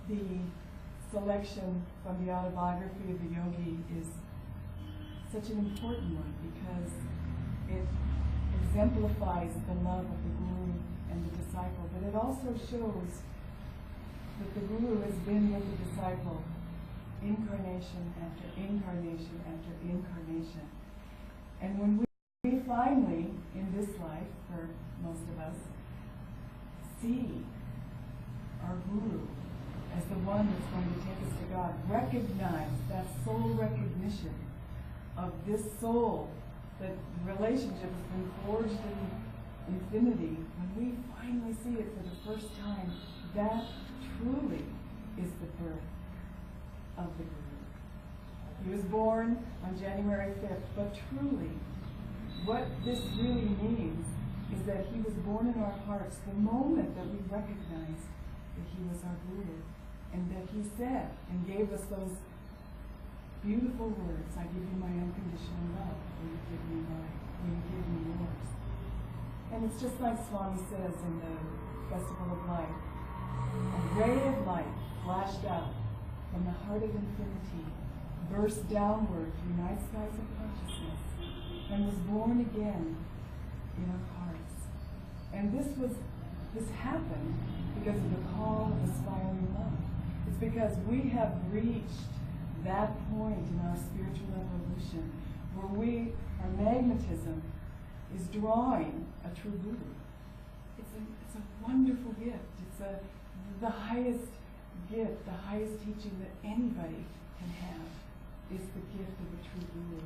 the selection from the autobiography of the yogi is such an important one because it exemplifies the love of the guru and the disciple, but it also shows that the guru has been with the disciple incarnation after incarnation after incarnation. And when we finally, in this life, for most of us, see our guru as the one that's going to take us to God, recognize that soul recognition of this soul, that relationship has been forged in infinity, when we finally see it for the first time, that truly is the birth of the guru. He was born on January 5th, but truly, what this really means is that he was born in our hearts the moment that we recognized that he was our guru, and that he said and gave us those beautiful words, I give you my unconditional love, will you give me mine, will you give me yours? And it's just like Swami says in the Festival of Light, a ray of light flashed out from the heart of infinity, burst downward through night skies of consciousness, and was born again in our hearts. And this happened because of the call of aspiring love. It's because we have reached that point in our spiritual evolution where our magnetism is drawing a true guru. It's a wonderful gift. It's the highest gift, the highest teaching that anybody can have is the gift of a true guru.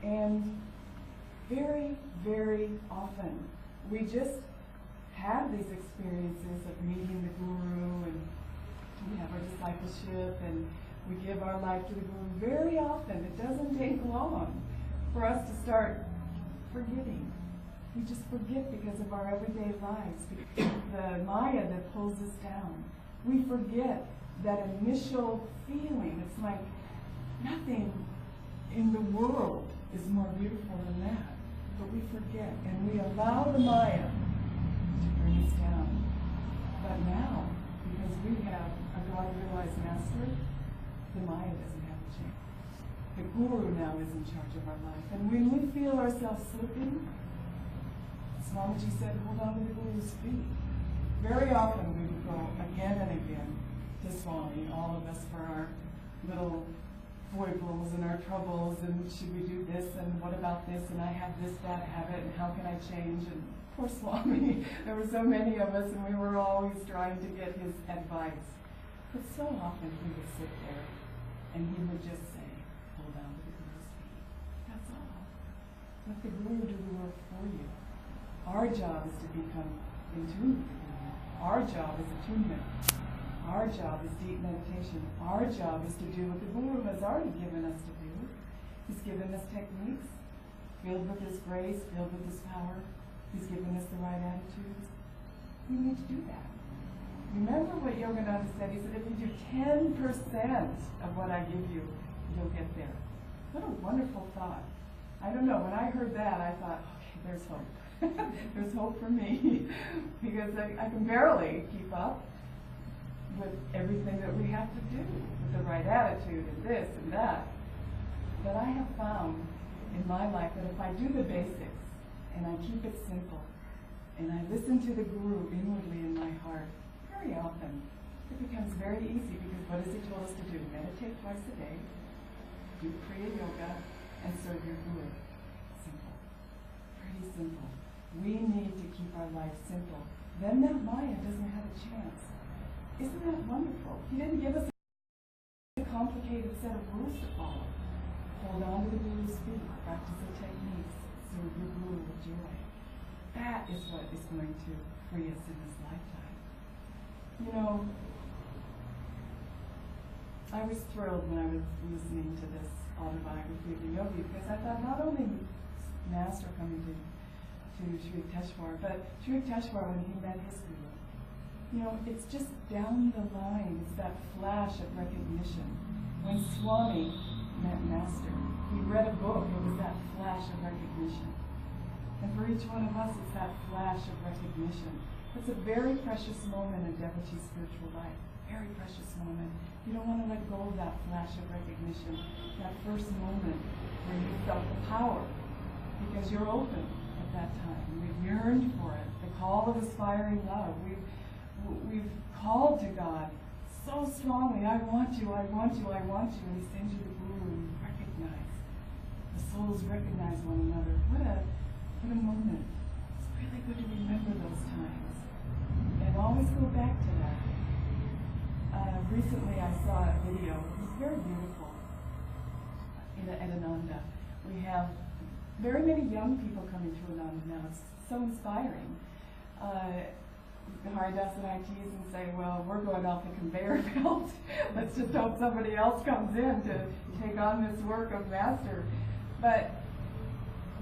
And very, very often we just have these experiences of meeting the guru, and we have our discipleship and we give our life to the guru. Very often it doesn't take long for us to start forgetting. We just forget because of our everyday lives, the Maya that pulls us down. We forget that initial feeling. It's like nothing in the world is more beautiful than that. But we forget, and we allow the Maya to bring us down. But now, because we have a God-realized master, the Maya doesn't have a chance. The guru now is in charge of our life. And when we feel ourselves slipping, Swamiji said, hold on to the guru's feet. Very often we would go again and again to Swami, all of us, for our little foibles and our troubles, and should we do this, and what about this, and I have this bad habit, and how can I change? And poor Swami, there were so many of us, and we were always trying to get his advice. But so often he would sit there, and he would just say, hold on to the guru's feet. That's all. Let the guru do the work for you. Our job is to become in tune with the guru. Our job is attunement. Our job is deep meditation. Our job is to do what the guru has already given us to do. He's given us techniques, filled with his grace, filled with his power. He's given us the right attitudes. We need to do that. Remember what Yogananda said? He said, if you do 10% of what I give you, you'll get there. What a wonderful thought. I don't know, when I heard that, I thought, okay, there's hope. There's hope for me, because I can barely keep up with everything that we have to do, with the right attitude and this and that. But I have found in my life that if I do the basics, and I keep it simple, and I listen to the guru inwardly in my heart, very often it becomes very easy, because what has he told us to do? Meditate twice a day, do Kriya Yoga, and serve your guru. Simple. Pretty simple. We need to keep our life simple. Then that Maya doesn't have a chance. Isn't that wonderful? He didn't give us a complicated set of rules to follow. Hold on to the guru's feet, practice the techniques, serve your guru with joy. That is what is going to free us in this lifetime. You know, I was thrilled when I was listening to this autobiography of the yogi, because I thought not only Master coming to Sri Yukteswar, but Sri Yukteswar, when he met his guru, you know, it's just down the line. It's that flash of recognition. When Swami met Master, he read a book, it was that flash of recognition. And for each one of us, it's that flash of recognition. That's a very precious moment in devotee spiritual life. Very precious moment. You don't want to let go of that flash of recognition, that first moment where you felt the power, because you're open at that time. We've yearned for it. The call of aspiring love. We've called to God so strongly, I want you, I want you, I want you, and He sends you the guru, and you recognize. The souls recognize one another. What a moment. It's really good to remember those times. And always go back to that. Recently I saw a video. It was very beautiful at Ananda. We have very many young people coming to Ananda now. It's so inspiring. Haridas and I tease and say, well, we're going off the conveyor belt. Let's just hope somebody else comes in to take on this work of Master. But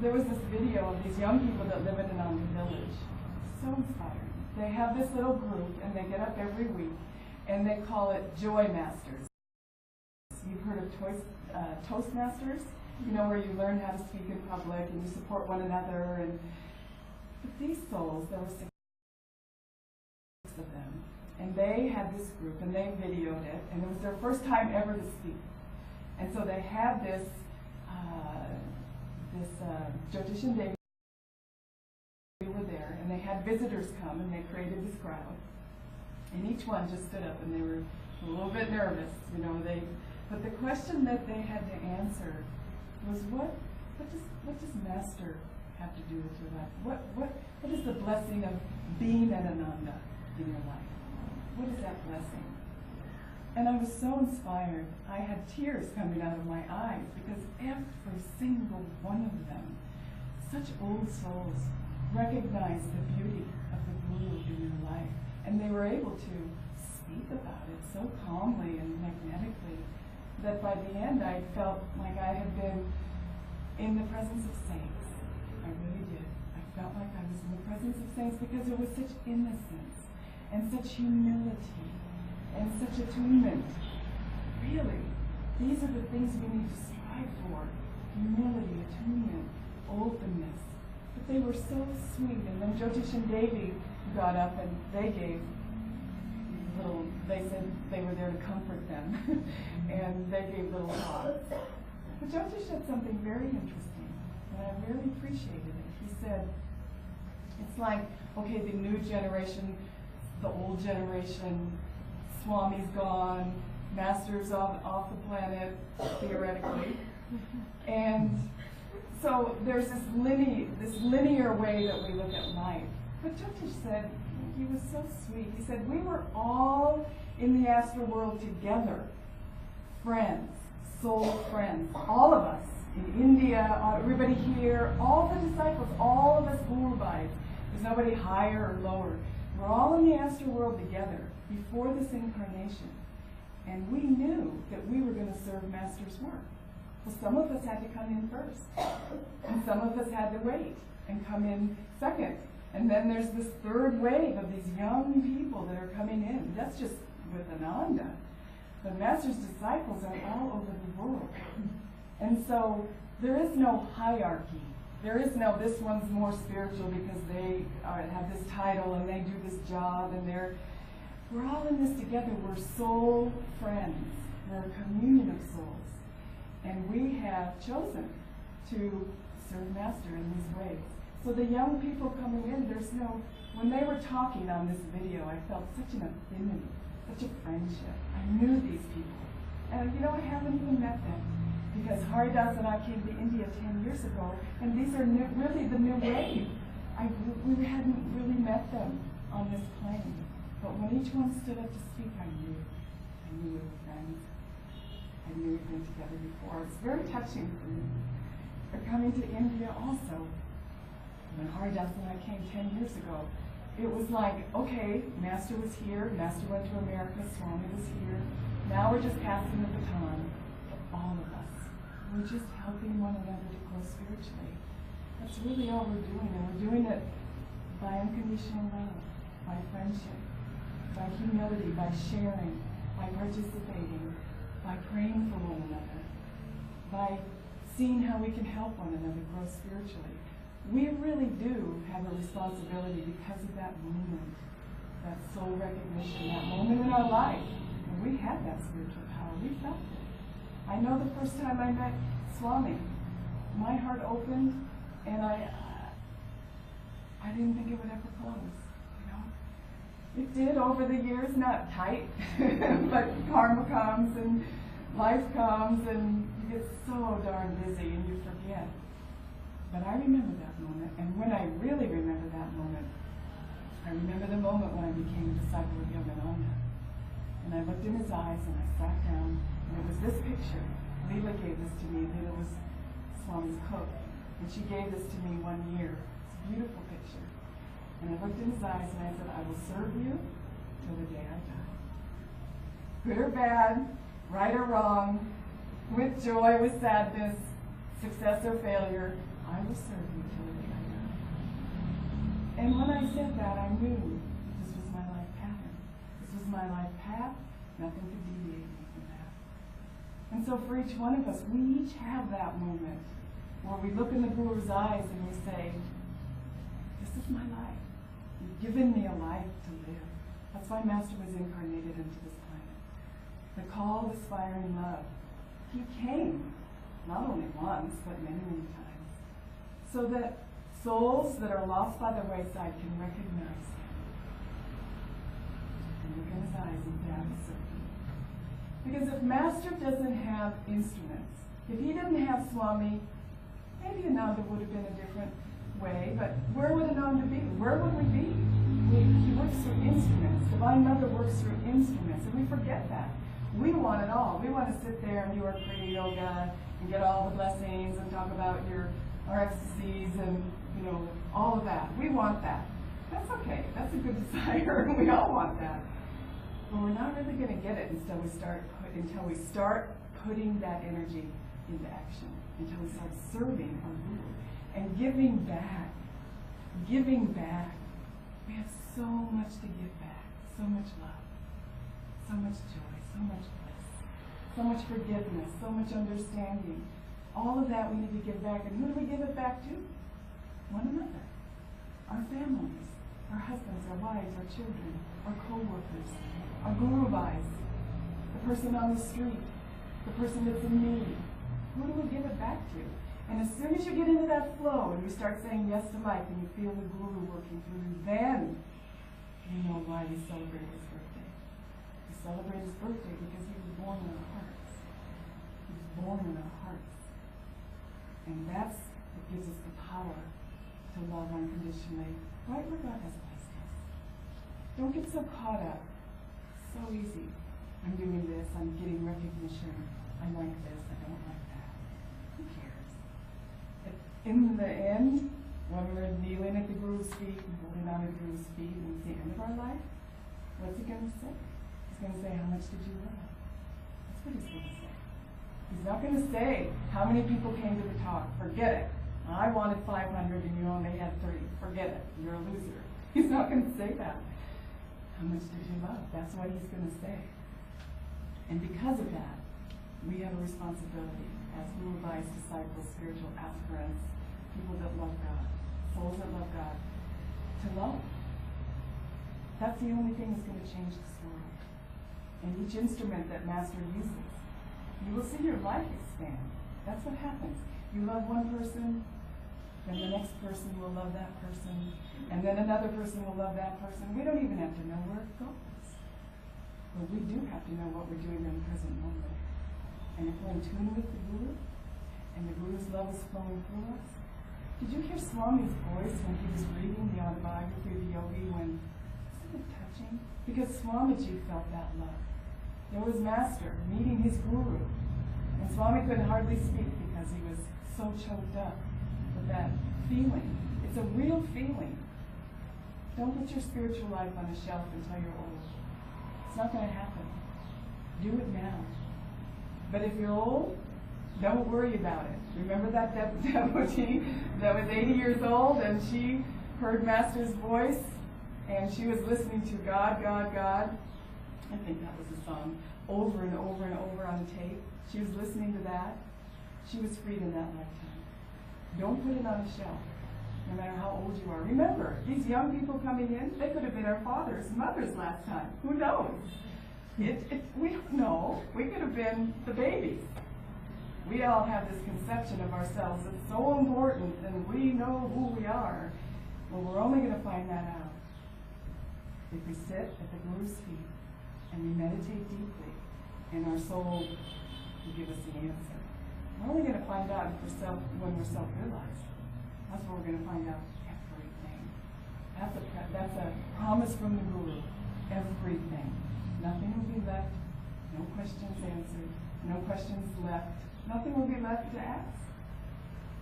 there was this video of these young people that live in Ananda village. So inspiring. They have this little group, and they get up every week, and they call it Joy Masters. You've heard of Toastmasters? You know, where you learn how to speak in public, and you support one another. But these souls, there were 6 of them, and they had this group, and they videoed it, and it was their first time ever to speak. And so they had this Jyotish and Devi were there, and they had visitors come, and they created this crowd. And each one just stood up, and they were a little bit nervous, you know. But the question that they had to answer was, what does Master have to do with your life? What is the blessing of being at Ananda in your life? What is that blessing? And I was so inspired. I had tears coming out of my eyes, because every single one of them, such old souls, recognized the beauty of the Guru in their life. And they were able to speak about it so calmly and magnetically that by the end I felt like I had been in the presence of saints. I really did. I felt like I was in the presence of saints, because there was such innocence and such humility and such attunement. Really, these are the things we need to strive for. Humility, attunement, openness. But they were so sweet. And then Jyotish and Devi got up, and they gave they said they were there to comfort them. And they gave little talks. But Jyotish said something very interesting, and I really appreciated it. He said, it's like, okay, the new generation, the old generation, Swami's gone, Master's off the planet, theoretically. And so there's this linear way that we look at life. But Jyotish said, he was so sweet. He said, we were all in the astral world together, friends, soul friends, all of us in India, everybody here, all the disciples, all of us Gurubhais. There's nobody higher or lower. We're all in the astral world together before this incarnation. And we knew that we were going to serve Master's work. Well, some of us had to come in first, and some of us had to wait and come in second. And then there's this third wave of these young people that are coming in. That's just with Ananda. But Master's disciples are all over the world. And so there is no hierarchy. There is no, this one's more spiritual because they have this title and they do this job, and we're all in this together. We're soul friends. We're a communion of souls. And we have chosen to serve Master in these ways. So the young people coming in, when they were talking on this video, I felt such an affinity, such a friendship. I knew these people. And I haven't even met them, because Haridas and I came to India 10 years ago, and these are really the new wave. We hadn't really met them on this plane. But when each one stood up to speak, I knew we were friends. I knew we'd been together before. It's very touching for me. They're coming to India also. When Haridas and I came 10 years ago, it was like, okay, Master was here, Master went to America, Swami was here. Now we're just passing the baton, all of us. We're just helping one another to grow spiritually. That's really all we're doing, and we're doing it by unconditional love, by friendship, by humility, by sharing, by participating, by praying for one another, by seeing how we can help one another grow spiritually. we really do have a responsibility because of that moment, that soul recognition, that moment in our life. And we had that spiritual power. We felt it. I know the first time I met Swami, my heart opened, and I didn't think it would ever close. It did over the years, not tight, but karma comes and life comes and you get so darn busy and you forget. But I remember that moment, and when I really remember that moment, I remember the moment when I became a disciple of Yogananda. And I looked in his eyes and I sat down, and it was this picture. Leela gave this to me. Leela was Swami's cook, and she gave this to me 1 year. It's a beautiful picture. And I looked in his eyes and I said, I will serve you till the day I die. Good or bad, right or wrong, with joy, with sadness, success or failure, I will serve you till the day I die. And when I said that, I knew this was my life pattern. This was my life path. Nothing could deviate me from that. And so for each one of us, we each have that moment where we look in the Guru's eyes and we say, this is my life. You've given me a life to live. That's why Master was incarnated into this planet. The call of aspiring love. He came, not only once, but many, many times, so that souls that are lost by the wayside can recognize him. And look in his eyes and say, I will serve you. Because if Master doesn't have instruments, if he didn't have Swami, maybe Ananda would have been a different way, but where would Ananda be? Where would we be? He works through instruments. Divine Mother works through instruments, and we forget that. We want it all. We want to sit there and do our Kriya Yoga and get all the blessings and talk about our ecstasies and all of that. We want that. That's okay. That's a good desire. We all want that. But we're not really going to get it until we start putting that energy into action, until we start serving our Guru and giving back. Giving back. We have so much to give back. So much love. So much joy. So much bliss. So much forgiveness. So much understanding. All of that we need to give back. And who do we give it back to? One another. Our families. Our husbands, our wives, our children, our co-workers, our Guru Bhais, the person on the street, the person that's in need. Who do we give it back to? And as soon as you get into that flow and you start saying yes to life and you feel the Guru working through you, then you know why we celebrate his birthday. We celebrate his birthday because he was born in our hearts. He was born in our hearts. And that's what gives us the power to love unconditionally, right where God has placed us. Don't get so caught up. So easy. I'm doing this, I'm getting recognition. I like this, I don't like that. Who cares? In the end, when we're kneeling at the Guru's feet and holding on to the Guru's feet and it's the end of our life, what's he going to say? He's going to say, how much did you love? That's what he's going to say. He's not going to say, how many people came to the talk? Forget it. I wanted 500 and you only had 3. Forget it. You're a loser. He's not going to say that. How much did you love? That's what he's going to say. And because of that, we have a responsibility as Guru Bhais, disciples, spiritual aspirants, people that love God, souls that love God, to love. That's the only thing that's going to change this world. And each instrument that Master uses, you will see your life expand. That's what happens. You love one person, then the next person will love that person, and then another person will love that person. We don't even have to know where it goes. But we do have to know what we're doing in the present moment. And if we're in tune with the Guru, and the Guru's love is flowing through us. Did you hear Swami's voice when he was reading the autobiography of the yogi? Isn't it touching? Because Swamiji felt that love. There was Master meeting his Guru. And Swami couldn't hardly speak because he was so choked up with that feeling. It's a real feeling. Don't put your spiritual life on a shelf until you're old. It's not going to happen. Do it now. But if you're old, don't worry about it. Remember that devotee that was 80 years old and she heard Master's voice and she was listening to God, God, God. I think that was the song, over and over and over on tape. She was listening to that. She was freed in that lifetime. Don't put it on a shelf. no matter how old you are. Remember, these young people coming in, they could have been our fathers and mothers last time. Who knows? We don't know. We could have been the babies. We all have this conception of ourselves. It's so important, and we know who we are. Well, we're only going to find that out if we sit at the Guru's feet and we meditate deeply, and our soul will give us the answer. We're only going to find out when we're self-realized. That's where we're going to find out everything. That's a promise from the Guru. Everything. Nothing will be left. No questions answered. No questions left. Nothing will be left to ask.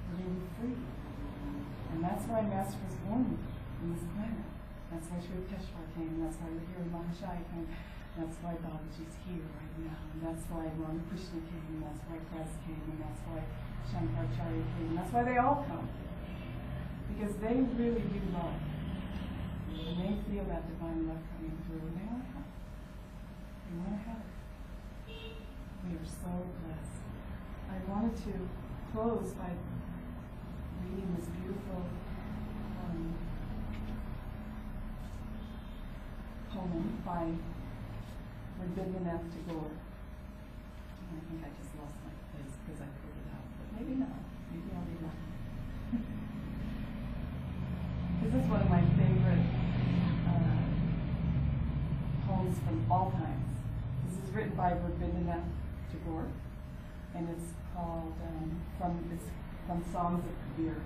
We're going to be free. And that's why Master was born in this planet. That's why Sri Teshwar came. That's why we're here in Mahashaya came. That's why Babaji's here right now. And that's why Ramakrishna came. And that's why Christ came. And that's why Shankaracharya came. And that's why they all come. Because they really do love. And they feel that divine love coming through. And they want to help. They want to help. We are so blessed. I wanted to close by reading this beautiful poem by Rabindranath Tagore. I think I just lost my place because I put it out, but maybe not. Maybe I'll be lucky. This is one of my favorite poems from all times. This is written by Rabindranath Tagore, and it's called from Songs of Kabir.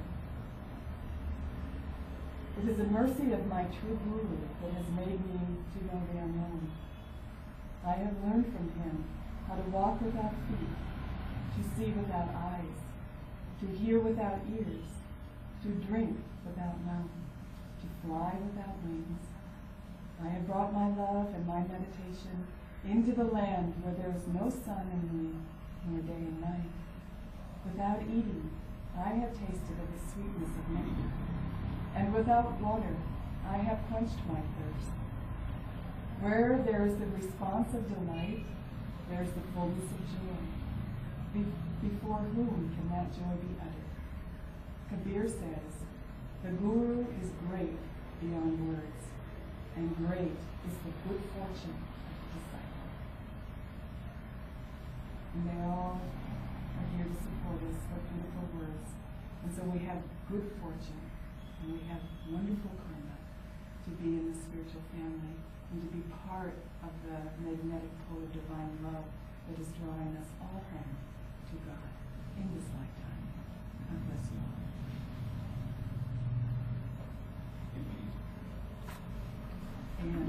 It is the mercy of my true Guru that has made me to know the unknown. I have learned from him how to walk without feet, to see without eyes, to hear without ears, to drink without mouth, to fly without wings. I have brought my love and my meditation into the land where there is no sun and moon, nor day and night. Without eating, I have tasted of the sweetness of nectar, and without water, I have quenched my thirst. Where there is the response of delight, there is the fullness of joy. Before whom can that joy be uttered? Kabir says, the Guru is great beyond words, and great is the good fortune of the disciple. And they all are here to support us with beautiful words. And so we have good fortune, and we have wonderful karma to be in the spiritual family and to be part of the magnetic pole of divine love that is drawing us all home to God in this lifetime. God bless you all.